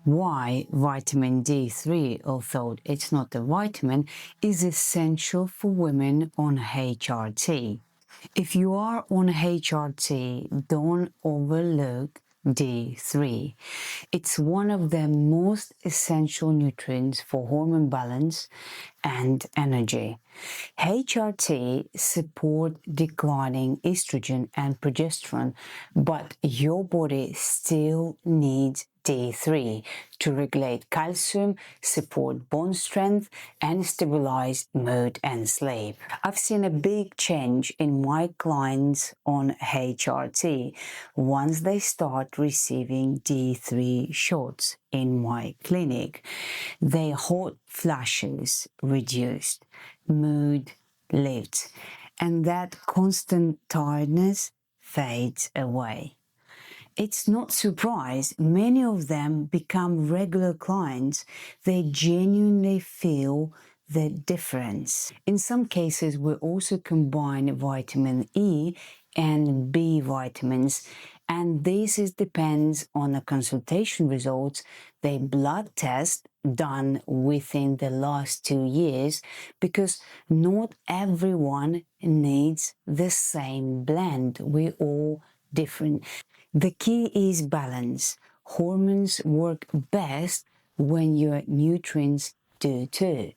Why vitamin D3, although it's not a vitamin, is essential for women on HRT. If you are on HRT, don't overlook D3. It's one of the most essential nutrients for hormone balance and energy. HRT support declining estrogen and progesterone, but your body still needs D3 to regulate calcium, support bone strength, and stabilize mood and sleep. I've seen a big change in my clients on HRT once they start receiving D3 shots in my clinic. Their hot flashes reduced, mood lifts, and that constant tiredness fades away. It's not surprise many of them become regular clients. They genuinely feel the difference. In some cases, we also combine vitamin E and B vitamins, and this depends on the consultation results, the blood test done within the last 2 years, because not everyone needs the same blend. We're all different. The key is balance. Hormones work best when your nutrients do too.